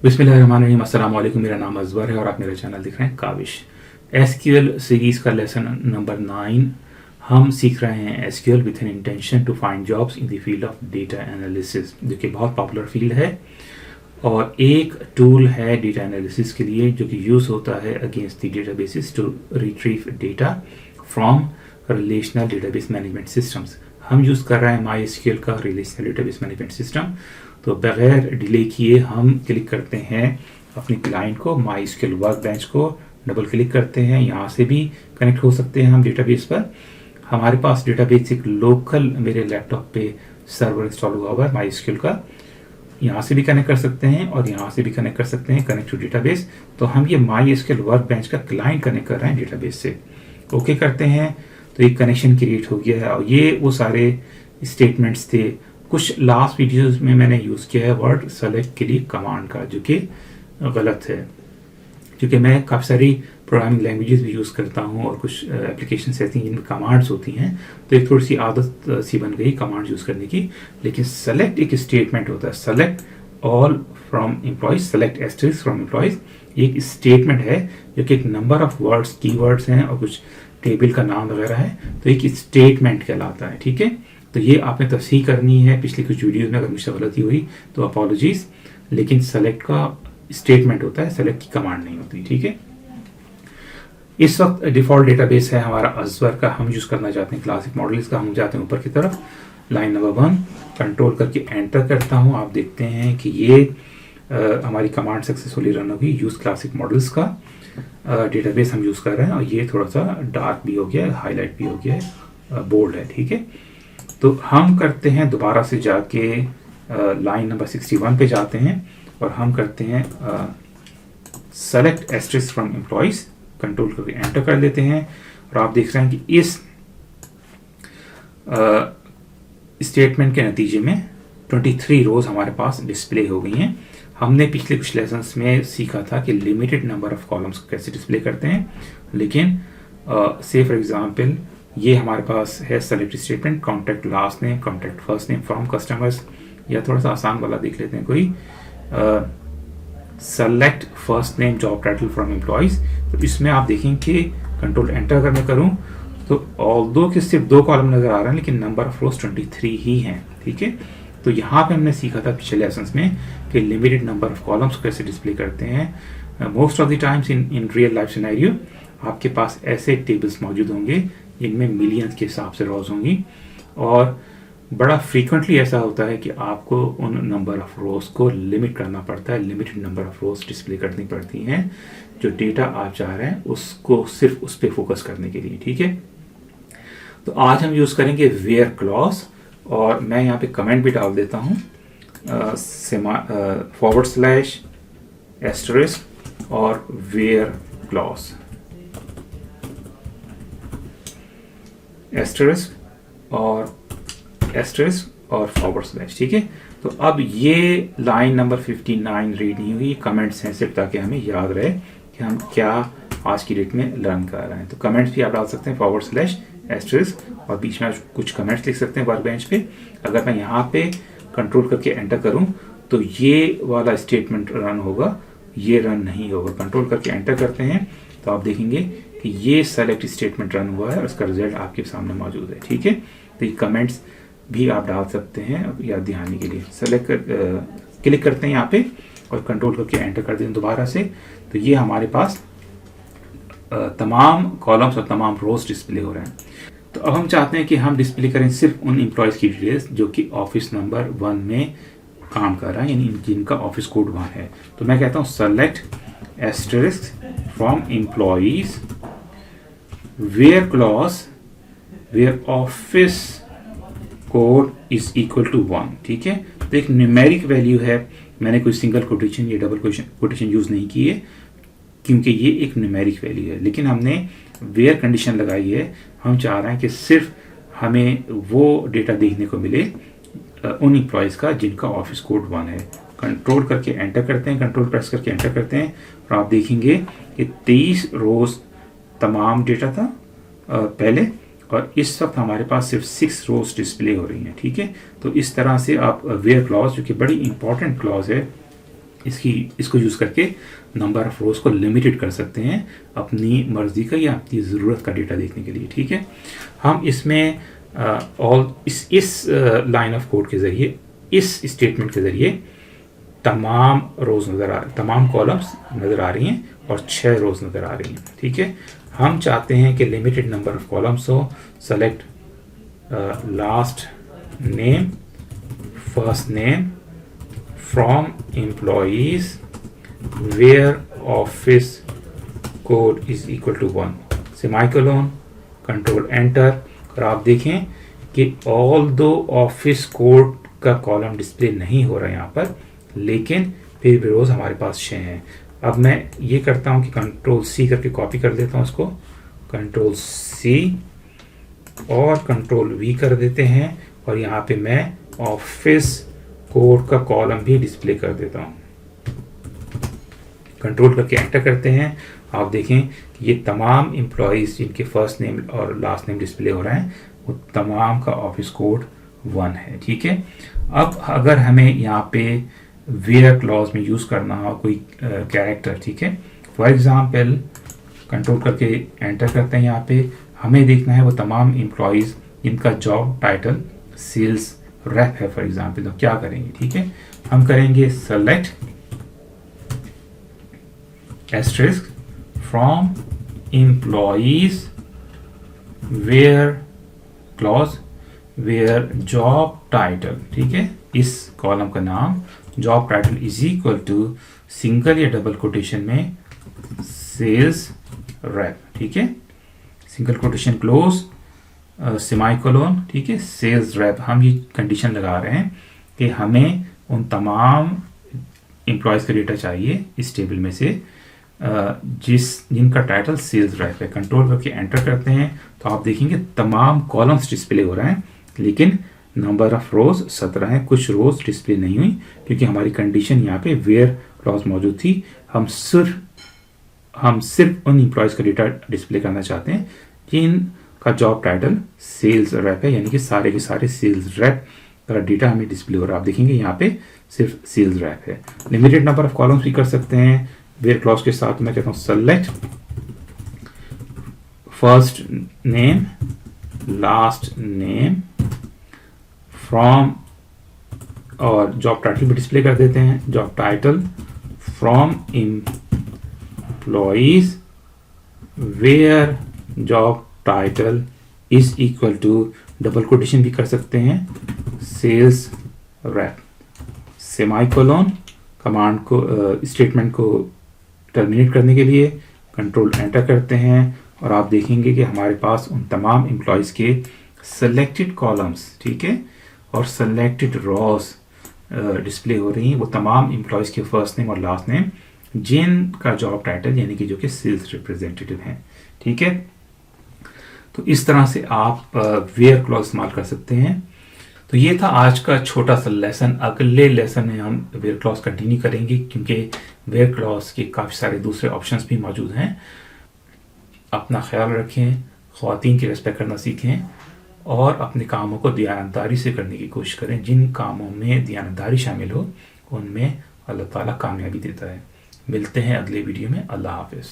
बिस्मिल्लाहिर्रहमानिर्रहीम। अस्सलाम वालेकुम। मेरा नाम अजवर है और आप मेरा चैनल देख रहे हैं काविश। एसक्यूएल सीरीज़ का लेसन नंबर 9 हम सीख रहे हैं SQL with an intention to find jobs in the field of data analysis, जो कि बहुत पॉपुलर फील्ड है और एक टूल है डेटा एनालिसिस के लिए जो कि यूज़ होता है against the databases to retrieve data from relational database management systems. हम यूज़ कर रहे हैं MySQL का रिलेशनल डेटाबेस मैनेजमेंट सिस्टम। तो बगैर डिले किए हम क्लिक करते हैं अपने क्लाइंट को, MySQL वर्कबेंच को डबल क्लिक करते हैं। यहाँ से भी कनेक्ट हो सकते हैं हम डेटाबेस पर। हमारे पास डेटाबेस एक लोकल मेरे लैपटॉप पे सर्वर इंस्टॉल हुआ हुआ है MySQL का, यहाँ से भी कनेक्ट कर सकते हैं और यहाँ से भी कनेक्ट कर सकते हैं, कनेक्ट टू डेटाबेस। तो हम ये MySQL वर्कबेंच का क्लाइंट कनेक्ट कर रहे हैं डेटाबेस से। ओके करते हैं तो एक कनेक्शन क्रिएट हो गया है और ये वो सारे स्टेटमेंट्स थे। कुछ लास्ट वीडियोस में मैंने यूज़ किया है वर्ड सेलेक्ट के लिए कमांड का, जो कि गलत है, क्योंकि मैं काफ़ी सारी प्रोग्रामिंग लैंग्वेजेस भी यूज़ करता हूँ और कुछ एप्लीकेशंस ऐसी हैं जिनमें कमांड्स होती हैं, तो एक थोड़ी सी आदत सी बन गई कमांड्स यूज़ करने की। लेकिन सेलेक्ट एक स्टेटमेंट होता है, select all from employees, select asterisk from employees, ये एक स्टेटमेंट है जो कि एक नंबर ऑफ वर्ड्स, कीवर्ड्स हैं और कुछ टेबल का नाम वगैरह है, तो एक स्टेटमेंट कहलाता है। ठीक है, तो ये आपने तस्हीह करनी है पिछली कुछ वीडियोस में, अगर मुझसे गलती हुई तो अपॉलॉजीज। लेकिन सेलेक्ट का स्टेटमेंट होता है, सेलेक्ट की कमांड नहीं होती। ठीक है, इस वक्त डिफॉल्ट डेटाबेस है हमारा अजवर का, हम यूज़ करना चाहते हैं क्लासिक मॉडल। इसका हम जाते हैं ऊपर की तरफ, लाइन नंबर 1 कंट्रोल करके एंटर करता हूँ। आप देखते हैं कि ये हमारी कमांड सक्सेसफुली रन होगी। यूज़ क्लासिक मॉडल्स का डेटाबेस हम यूज़ कर रहे हैं और ये थोड़ा सा डार्क भी हो गया है, हाईलाइट भी हो गया है, बोल्ड है। ठीक है, तो हम करते हैं दोबारा से जाके लाइन नंबर 61 पे जाते हैं और हम करते हैं select asterisk from employees, control करके एंटर कर लेते हैं और आप देख रहे हैं कि इस स्टेटमेंट के नतीजे में 23 रोज हमारे पास डिस्प्ले हो गई हैं। हमने पिछले कुछ लेसन्स में सीखा था कि लिमिटेड नंबर ऑफ कॉलम्स को कैसे डिस्प्ले करते हैं, लेकिन से फॉर एग्जांपल ये हमारे पास है select statement, contact last name, contact first name from customers, या थोड़ा सा आसान वाला देख लेते हैं कोई, select first name job title from employees. तो इसमें आप देखें कि कंट्रोल एंटर अगर मैं करूं तो ऑल्दो कि सिर्फ 2 कॉलम नज़र आ रहे हैं, लेकिन नंबर ऑफ रोज 23 ही हैं। ठीक है, तो यहाँ पे हमने सीखा था पिछले लेसन्स में कि लिमिटेड नंबर ऑफ कॉलम्स कैसे डिस्प्ले करते हैं। Most of the times in real life scenario आपके पास ऐसे टेबल्स मौजूद होंगे जिनमें मिलियंस के हिसाब से रोज होंगी, और बड़ा फ्रीक्वेंटली ऐसा होता है कि आपको उन नंबर ऑफ रोज को लिमिट करना पड़ता है, limited number of rose display करनी पड़ती हैं। जो डेटा आप चाह रहे हैं उसको सिर्फ उस पर फोकस करने के लिए। ठीक है, तो आज हम यूज़ करेंगे वेयर क्लॉज, और मैं यहाँ पे कमेंट भी डाल देता हूँ, / एस्टरिस्क और वेयर क्लॉज, एस्टरिस्क और /। ठीक है, तो अब ये लाइन नंबर 59 रीड नहीं हुई, कमेंट्स हैं सिर्फ ताकि हमें याद रहे कि हम क्या आज की डेट में लर्न कर रहे हैं। तो कमेंट्स भी आप डाल सकते हैं / और बीच में कुछ कमेंट्स लिख सकते हैं वर्कबेंच पे। अगर मैं यहाँ पे कंट्रोल करके एंटर करूँ तो ये वाला स्टेटमेंट रन होगा, ये रन नहीं होगा। कंट्रोल करके एंटर करते हैं तो आप देखेंगे कि ये सेलेक्ट स्टेटमेंट रन हुआ है और उसका रिजल्ट आपके सामने मौजूद है। ठीक है, तो ये कमेंट्स भी आप डाल सकते हैं याद दिहानी के लिए। क्लिक करते हैं यहाँ पे और कंट्रोल करके एंटर कर दें दोबारा से, तो ये हमारे पास तमाम कॉलम्स और तमाम रोज डिस्प्ले हो रहे हैं। तो अब हम चाहते हैं कि हम डिस्प्ले करें सिर्फ उन एम्प्लॉयज़ की डिटेल्स जो कि ऑफिस नंबर 1 में काम कर रहा है, यानी जिनका ऑफिस कोड 1 है। तो मैं कहता हूँ select asterisk from employees where clause where office code is equal to 1। ठीक है, तो एक न्यूमेरिक वैल्यू है, मैंने कोई सिंगल कोटेशन या डबल कोटेशन यूज़ नहीं की है क्योंकि ये एक न्यूमेरिक वैल्यू है, लेकिन हमने वेयर कंडीशन लगाई है। हम चाह रहे हैं कि सिर्फ हमें वो डेटा देखने को मिले उन एम्प्लॉयज़ का जिनका ऑफिस कोड 1 है। कंट्रोल करके एंटर करते हैं, कंट्रोल प्रेस करके एंटर करते हैं और आप देखेंगे कि 23 रोज तमाम डेटा था पहले, और इस वक्त हमारे पास सिर्फ 6 रोज डिस्प्ले हो रही हैं। ठीक है, तो इस तरह से आप वेयर क्लॉज, जो कि बड़ी इंपॉर्टेंट क्लॉज है इसको यूज़ करके नंबर ऑफ रोज़ को लिमिटेड कर सकते हैं अपनी मर्ज़ी का या अपनी ज़रूरत का डेटा देखने के लिए। ठीक है, हम इसमें इस लाइन ऑफ कोड के ज़रिए, इस स्टेटमेंट के ज़रिए तमाम रोज़ तमाम कॉलम्स नज़र आ रही हैं और 6 रोज़ नज़र आ रही हैं। ठीक है, हम चाहते हैं कि लिमिटेड नंबर ऑफ कॉलम्स हो। Select last name, first name from employees where office code is equal to 1, semicolon, control enter. और आप देखें कि ऑल दो ऑफिस कोड का कॉलम डिस्प्ले नहीं हो रहा है यहाँ पर, लेकिन फिर भी रोज़ हमारे पास 6 हैं। अब मैं ये करता हूँ कि कंट्रोल सी करके कॉपी कर देता हूँ इसको, कंट्रोल सी और कंट्रोल वी कर देते हैं, और यहाँ पे मैं ऑफिस कोड का कॉलम भी डिस्प्ले कर देता हूँ। कंट्रोल करके एंटर करते हैं। आप देखें कि ये तमाम एम्प्लॉयज़ जिनके फर्स्ट नेम और लास्ट नेम डिस्प्ले हो रहे हैं वो तमाम का ऑफिस कोड 1 है। ठीक है, अब अगर हमें यहाँ पे वेयर क्लॉज में यूज़ करना हो कोई कैरेक्टर, ठीक है, फॉर एग्जांपल कंट्रोल करके एंटर करते हैं। यहाँ पे हमें देखना है वो तमाम एम्प्लॉयज़ जिनका जॉब टाइटल सेल्स रेप है फॉर एग्जांपल, तो क्या करेंगे? ठीक है, हम करेंगे select asterisk from employees where clause where job title, ठीक है, इस कॉलम का नाम job title is equal to single या डबल कोटेशन में सेल्स रैप। ठीक है, सिंगल कोटेशन क्लोज सेमीकोलन, ठीक है, सेल्स रैप। हम ये कंडीशन लगा रहे हैं कि हमें उन तमाम एम्प्लॉयज़ का डेटा चाहिए इस टेबल में से जिनका टाइटल सेल्स रैप है। कंट्रोल करके एंटर करते हैं तो आप देखेंगे तमाम कॉलम्स डिस्प्ले हो रहे हैं, लेकिन नंबर ऑफ रोज 17 है। कुछ रोज डिस्प्ले नहीं हुई क्योंकि हमारी कंडीशन यहाँ पे वेयर क्लॉज मौजूद थी। हम सिर्फ उन एम्प्लॉयज़ का डेटा डिस्प्ले करना चाहते हैं जिनका जॉब टाइटल सेल्स रैप है, यानी कि सारे के सारे सेल्स रैप का डेटा हमें डिस्प्ले हो रहा है। आप देखेंगे यहाँ पे सिर्फ सेल्स रैप है। लिमिटेड नंबर ऑफ कॉलम्स भी कर सकते हैं वेयर क्लॉज के साथ। मैं कहता हूँ select first name last name from, और जॉब टाइटल भी डिस्प्ले कर देते हैं, job title from employees where job title is equal to, double quotation भी कर सकते हैं, सेल्स रैप, सेमीकोलन। कमांड को स्टेटमेंट को टर्मिनेट करने के लिए कंट्रोल एंटर करते हैं और आप देखेंगे कि हमारे पास उन तमाम एम्प्लॉयज़ के सेलेक्टेड कॉलम्स, ठीक है, और सेलेक्टेड रॉज डिस्प्ले हो रही हैं। वो तमाम एम्प्लॉयज़ के फर्स्ट नेम और लास्ट नेम जिनका जॉब टाइटल यानी कि जो कि सेल्स रिप्रेजेंटेटिव हैं। ठीक है, तो इस तरह से आप वेयर क्लॉज इस्तेमाल कर सकते हैं। तो ये था आज का छोटा सा लेसन। अगले लेसन में हम वेयर क्लॉज कंटिन्यू करेंगे क्योंकि वेयर क्लॉज के काफ़ी सारे दूसरे ऑप्शंस भी मौजूद हैं। अपना ख्याल रखें, ख़वातीन की रिस्पेक्ट करना सीखें और अपने कामों को दयानतदारी से करने की कोशिश करें। जिन कामों में दयानतदारी शामिल हो उनमें अल्लाह ताला कामयाबी देता है। मिलते हैं अगले वीडियो में। अल्लाह हाफिज़।